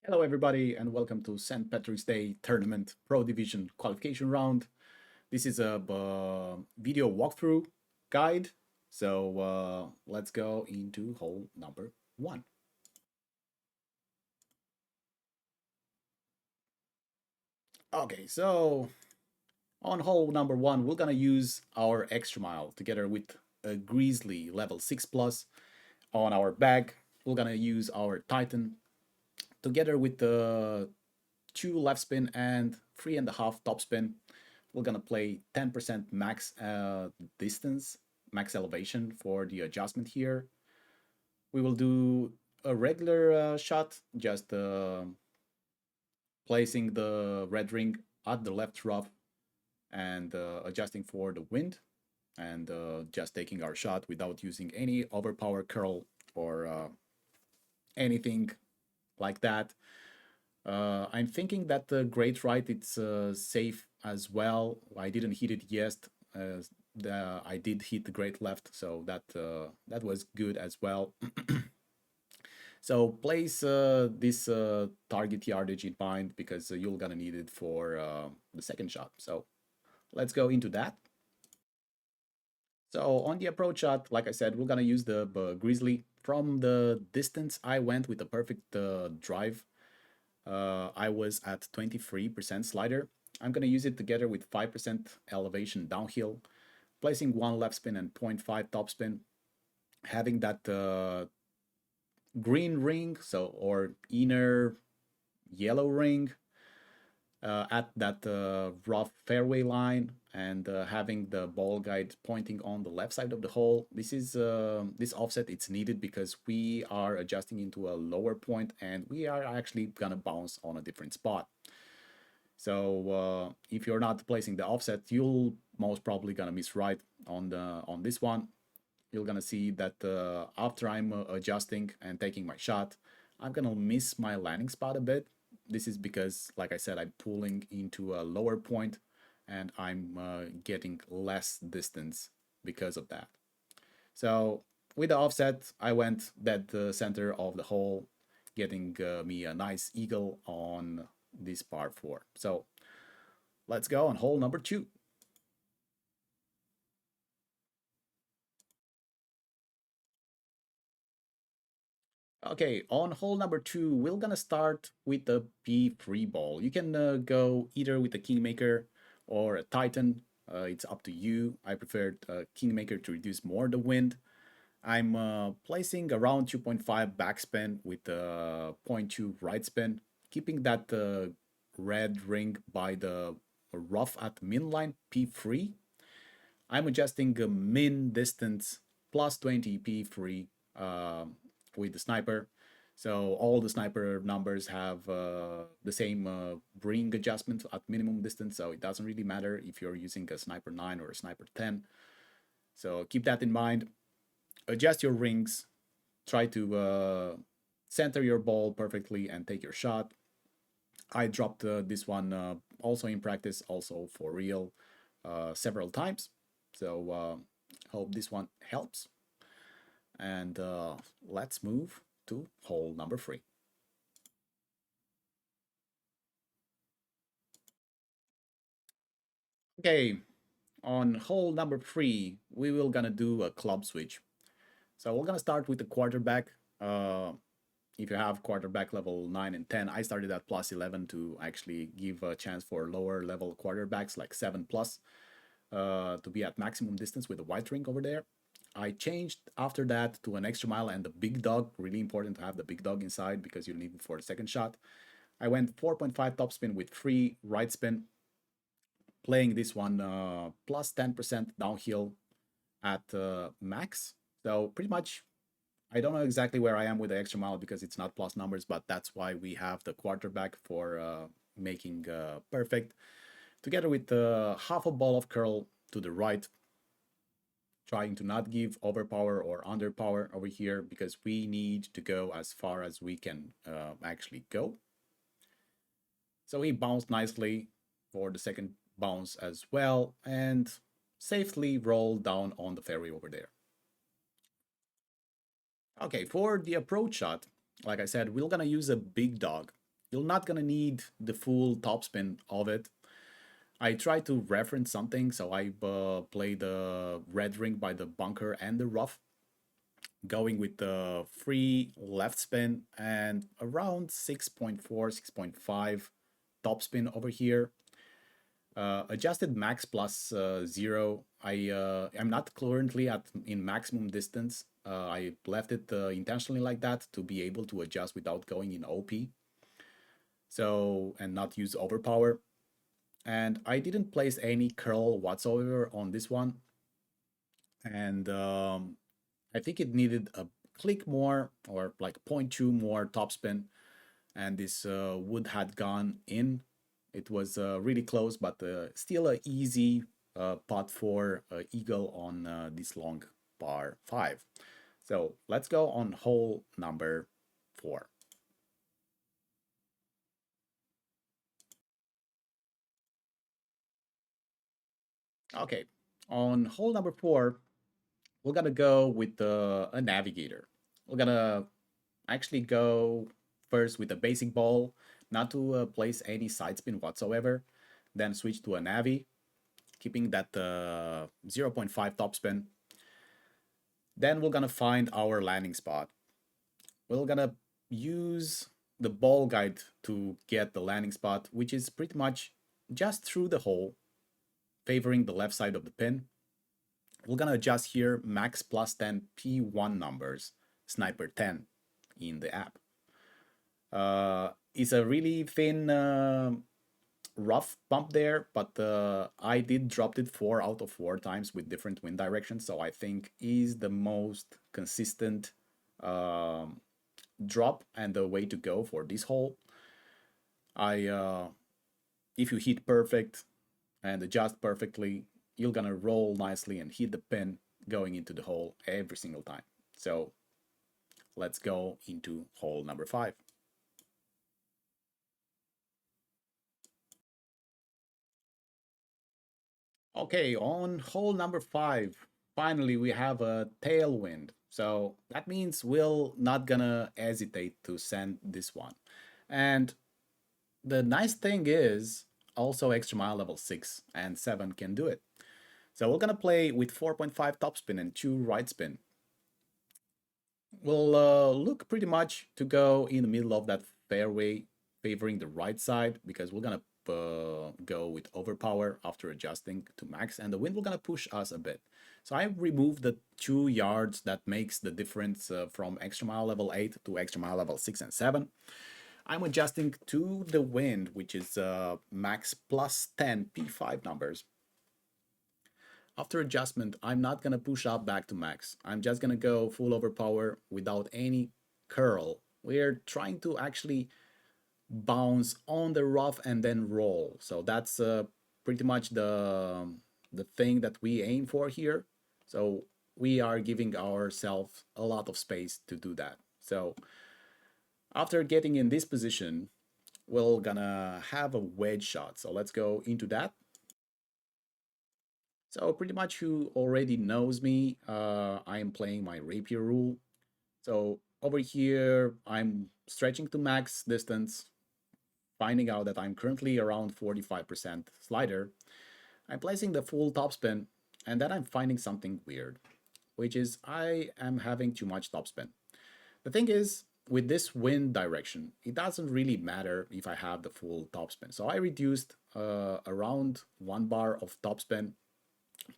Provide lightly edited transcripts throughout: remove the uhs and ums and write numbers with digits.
Hello, everybody, and welcome to St. Patrick's Day Tournament Pro Division qualification round. This is a video walkthrough guide. So let's go into hole number one. Okay, so on hole number one, we're gonna use our extra mile together with a Grizzly level 6 plus on our bag. We're gonna use our Titan together with the 2 left spin and 3.5 top spin. We're gonna play 10% max distance, max elevation for the adjustment here. We will do a regular shot, just placing the red ring at the left rough and adjusting for the wind and just taking our shot without using any overpower curl or anything like that. I'm thinking that the great right it's safe as well. I didn't hit it yet. I did hit the great left, so that was good as well. So place this target yardage in mind because you're gonna need it for the second shot. So let's go into that. So on the approach shot, like I said, we're gonna use the Grizzly. From the distance, I went with a perfect drive. I was at 23% slider. I'm going to use it together with 5% elevation downhill, placing one left spin and 0.5 top spin, having that green ring, so or inner yellow ring at that rough fairway line and having the ball guide pointing on the left side of the hole. This offset it's needed because we are adjusting into a lower point and we are actually gonna bounce on a different spot. So if you're not placing the offset, you'll most probably gonna miss right on this one. You're gonna see that after I'm adjusting and taking my shot, I'm gonna miss my landing spot a bit. This is because, like I said, I'm pulling into a lower point and I'm getting less distance because of that. So with the offset, I went dead center of the hole, getting me a nice eagle on this par 4. So let's go on hole number 2. Okay, on hole number 2, we're gonna start with the P3 ball. You can go either with a Kingmaker or a Titan. It's up to you. I preferred Kingmaker to reduce more the wind. I'm placing around 2.5 backspin with zero point 0.2 right spin, keeping that red ring by the rough at min line P3. I'm adjusting min distance plus 20 P3 with the sniper. So all the sniper numbers have the same ring adjustment at minimum distance, so it doesn't really matter if you're using a sniper 9 or a sniper 10. So keep that in mind. Adjust your rings, try to center your ball perfectly and take your shot. I dropped this one also in practice, also for real, several times. So hope this one helps. And let's move to hole number 3. Okay, on hole number 3, we will gonna do a club switch. So we're gonna start with the quarterback. If you have quarterback level 9 and 10, I started at plus 11 to actually give a chance for lower level quarterbacks like 7 plus to be at maximum distance with the white ring over there. I changed after that to an extra mile and the big dog. Really important to have the big dog inside because you need it for the second shot. I went 4.5 top spin with 3 right spin, playing this one plus 10% downhill at max. So pretty much, I don't know exactly where I am with the extra mile because it's not plus numbers, but that's why we have the quarterback for making perfect. Together with half a ball of curl to the right, trying to not give overpower or underpower over here because we need to go as far as we can actually go. So he bounced nicely for the second bounce as well and safely rolled down on the fairway over there. Okay, for the approach shot, like I said, we're gonna use a big dog. You're not gonna need the full topspin of it. I tried to reference something, so I played the red ring by the bunker and the rough, going with the free left spin and around 6.4, 6.5 topspin over here. Adjusted max plus 0. I'm not currently at in maximum distance. I left it intentionally like that to be able to adjust without going in OP. So, and not use overpower. And I didn't place any curl whatsoever on this one. And I think it needed a click more, or like 0.2 more topspin, and this wood had gone in. It was really close, but still a easy pot for eagle on this long par 5. So let's go on hole number 4. Okay, on hole number 4, we're gonna go with a navigator. We're gonna actually go first with a basic ball, not to place any side spin whatsoever, then switch to a navi, keeping that 0.5 topspin. Then we're gonna find our landing spot. We're gonna use the ball guide to get the landing spot, which is pretty much just through the hole, favoring the left side of the pin. We're gonna adjust here max plus 10 P1 numbers, sniper 10 in the app. It's a really thin rough bump there, but I did drop it 4 out of 4 times with different wind directions, so I think is the most consistent drop and the way to go for this hole. If you hit perfect and adjust perfectly, you're gonna roll nicely and hit the pin going into the hole every single time. So let's go into hole number 5. Okay, on hole number 5, finally we have a tailwind. So that means we're not gonna hesitate to send this one. And the nice thing is also extra mile level 6 and 7 can do it. So we're gonna play with 4.5 topspin and 2 right spin. We'll look pretty much to go in the middle of that fairway, favoring the right side, because we're gonna go with overpower after adjusting to max, and the wind will gonna push us a bit. So I removed the 2 yards that makes the difference from extra mile level 8 to extra mile level 6 and 7. I'm adjusting to the wind, which is max plus 10 P5 numbers. After adjustment, I'm not gonna push up back to max. I'm just gonna go full overpower without any curl. We're trying to actually bounce on the rough and then roll. So that's pretty much the thing that we aim for here. So we are giving ourselves a lot of space to do that. So after getting in this position, we're gonna have a wedge shot. So let's go into that. So pretty much who already knows me, I am playing my rapier rule. So over here, I'm stretching to max distance, finding out that I'm currently around 45% slider. I'm placing the full topspin, and then I'm finding something weird, which is I am having too much topspin. The thing is, with this wind direction, it doesn't really matter if I have the full topspin. So I reduced around 1 bar of topspin,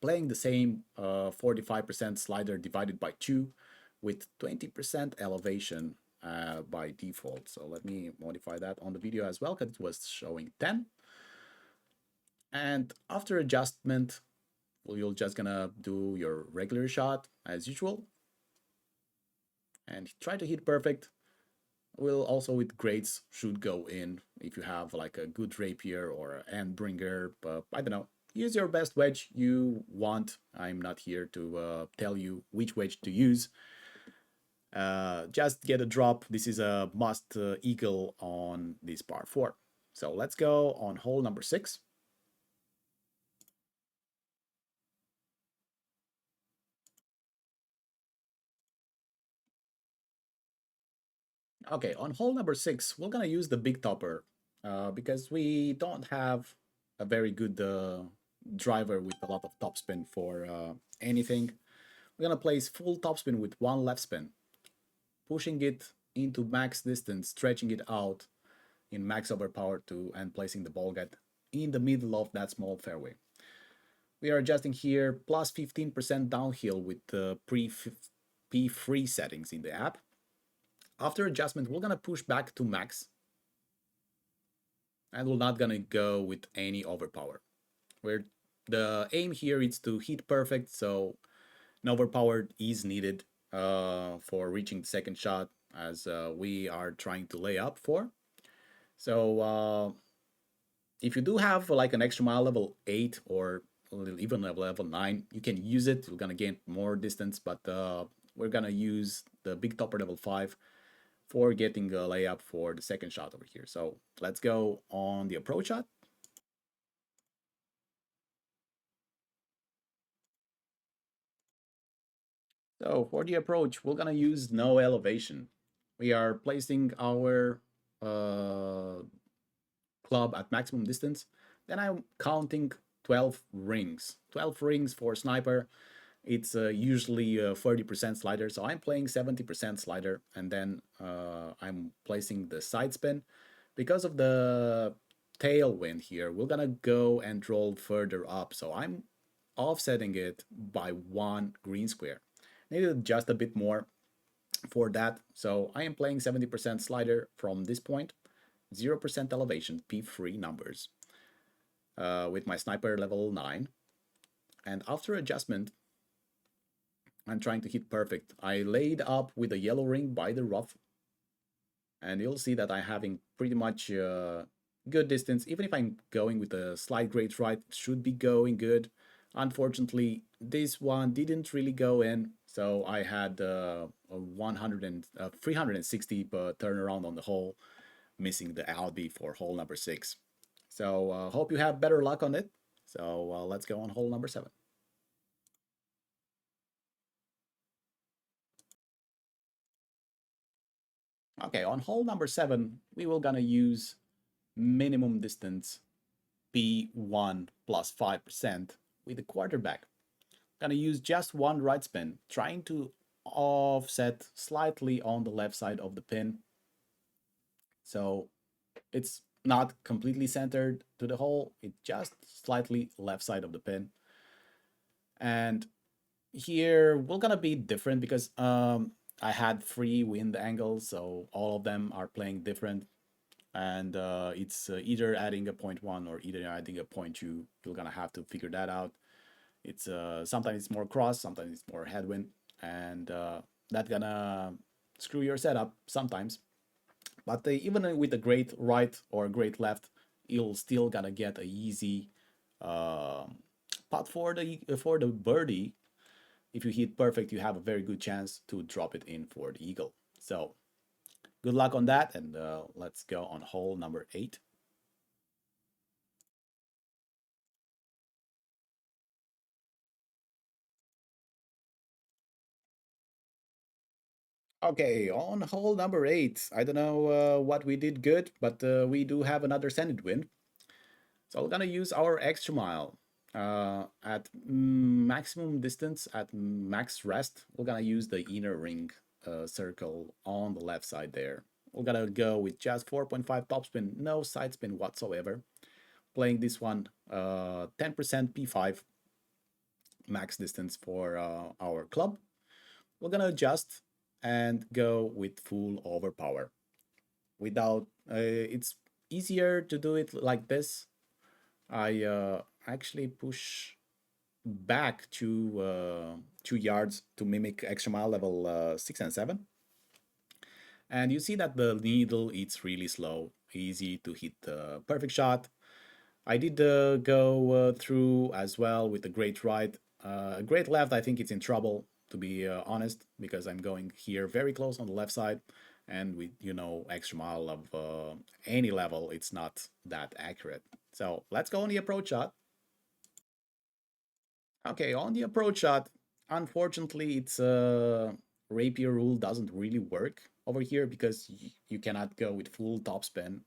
playing the same 45% slider divided by 2 with 20% elevation by default. So let me modify that on the video as well, because it was showing 10. And after adjustment, well, you're just gonna do your regular shot as usual and try to hit perfect. Will also with grades should go in if you have like a good rapier or end bringer, but I don't know. Use your best wedge you want. I'm not here to tell you which wedge to use. Just get a drop. This is a must eagle on this par 4. So let's go on hole number 6. Okay, on hole number 6, we're gonna use the big topper because we don't have a very good driver with a lot of topspin for anything. We're gonna place full topspin with one left spin, pushing it into max distance, stretching it out in max overpower to and placing the ball guide in the middle of that small fairway. We are adjusting here plus 15% downhill with the P free settings in the app. After adjustment, we're gonna push back to max and we're not gonna go with any overpower. Where the aim here is to hit perfect, so an overpower is needed for reaching the second shot as we are trying to lay up for. So if you do have like an extra mile level 8 or even level 9, you can use it. You're gonna gain more distance, but we're gonna use the big topper level 5 for getting a layup for the second shot over here. So let's go on the approach shot. So for the approach, we're gonna use no elevation. We are placing our uh, club at maximum distance. Then I'm counting 12 rings. 12 rings for sniper. It's usually a 30% slider, so I'm playing 70% slider, and then I'm placing the side spin. Because of the tailwind here, we're gonna go and roll further up, so I'm offsetting it by one green square. Needed just a bit more for that, so I am playing 70% slider from this point, 0% elevation, P3 numbers, with my sniper level 9. And after adjustment, I'm trying to hit perfect. I laid up with a yellow ring by the rough, and you'll see that I'm having pretty much good distance. Even if I'm going with a slight grade right, should be going good. Unfortunately, this one didn't really go in, so I had a 360 turnaround on the hole, missing the Albi for hole number 6. So hope you have better luck on it. So let's go on hole number 7. Okay, on hole number 7, we will gonna use minimum distance P1 plus 5% with the quarterback. Gonna use just one right spin, trying to offset slightly on the left side of the pin. So it's not completely centered to the hole, it's just slightly left side of the pin. And here we're gonna be different because I had 3 wind angles, so all of them are playing different. And it's either adding a 0.1 or either adding a 0.2. You're gonna have to figure that out. It's sometimes it's more cross, sometimes it's more headwind, and that's gonna screw your setup sometimes. But even with a great right or a great left, you'll still gonna get a easy uh, putt for the birdie. If you hit perfect, you have a very good chance to drop it in for the eagle. So good luck on that, and let's go on hole number 8. Okay, on hole number 8, I don't know what we did good, but we do have another sanded wind. So we're gonna use our extra mile at maximum distance, at max rest. We're gonna use the inner ring circle on the left side there. We're gonna go with just 4.5 topspin, no side spin whatsoever. Playing this one 10% P5 max distance for our club. We're gonna adjust and go with full overpower. Without, it's easier to do it like this. I actually push back to 2 yards to mimic extra mile level 6 and 7. And you see that the needle it's really slow, easy to hit the perfect shot. I did go through as well with a great right. Great left, I think it's in trouble, to be honest, because I'm going here very close on the left side. And with, extra mile of any level, it's not that accurate. So let's go on the approach shot. Okay, on the approach shot, unfortunately, it's rapier rule doesn't really work. over here because you cannot go with full topspin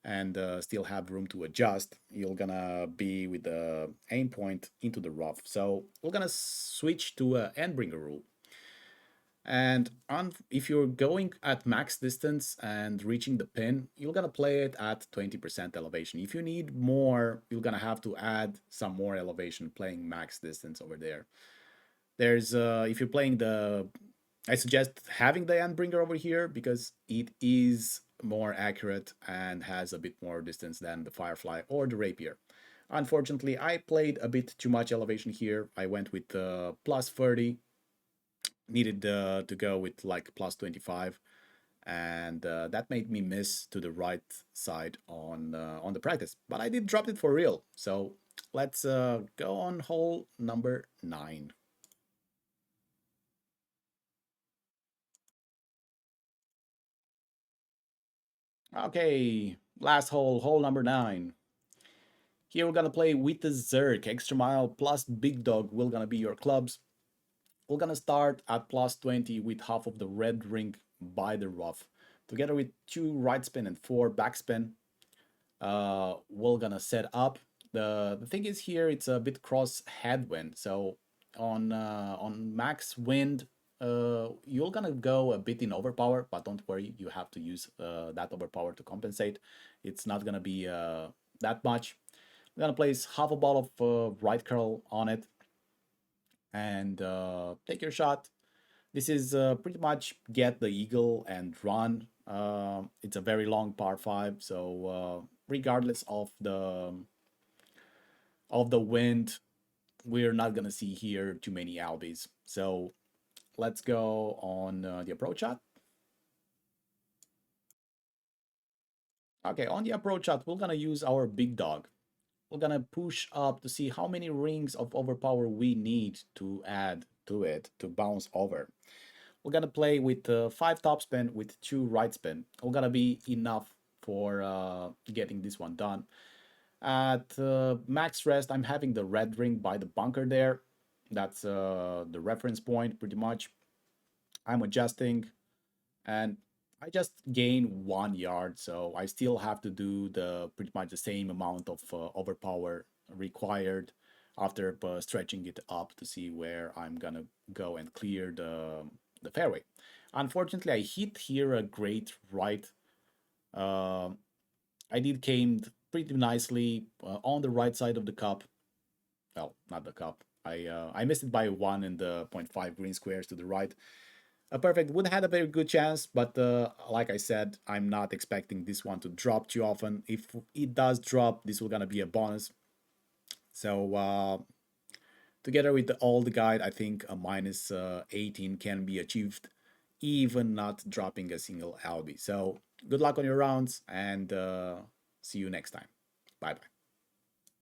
and still have room to adjust. You're gonna be with the aim point into the rough. So we're gonna switch to a endbringer rule. And if you're going at max distance and reaching the pin, you're gonna play it at 20% elevation. If you need more, you're gonna have to add some more elevation playing max distance over there. There's if you're playing the, I suggest having the endbringer over here because it is more accurate and has a bit more distance than the Firefly or the Rapier. Unfortunately, I played a bit too much elevation here. I went with plus 30, needed to go with like plus 25, and that made me miss to the right side on the practice. But I did drop it for real. So let's go on hole number 9. Okay, last hole, hole number 9. Here we're gonna play with the Zerk, extra mile plus big dog will gonna be your clubs. We're gonna start at plus 20 with half of the red ring by the rough. Together with 2 right spin and 4 back spin, we're gonna set up. The thing is here, it's a bit cross headwind. So on max wind, you're gonna go a bit in overpower, but don't worry, you have to use that overpower to compensate. It's not gonna be that much. I'm gonna place half a ball of right curl on it and take your shot. This is pretty much get the eagle and run. It's a very long par 5, so regardless of the wind, we're not gonna see here too many albies. So let's go on the approach shot. Okay, on the approach shot, we're gonna use our big dog. We're gonna push up to see how many rings of overpower we need to add to it to bounce over. We're gonna play with 5 top spin with 2 right spin. We're gonna be enough for getting this one done. At max rest, I'm having the red ring by the bunker there. That's the reference point pretty much. I'm adjusting and I just gain 1 yard, so I still have to do the pretty much the same amount of overpower required after stretching it up to see where I'm gonna go and clear the fairway. Unfortunately, I hit here a great right. Uh, I did came pretty nicely on the right side of the cup. Well, not the cup. I missed it by 1 in the point 0.5 green squares to the right. A perfect would have had a very good chance, but like I said, I'm not expecting this one to drop too often. If it does drop, this will gonna be a bonus. So together with all the guide, I think a minus 18 can be achieved, even not dropping a single albi. So good luck on your rounds, and see you next time. Bye bye.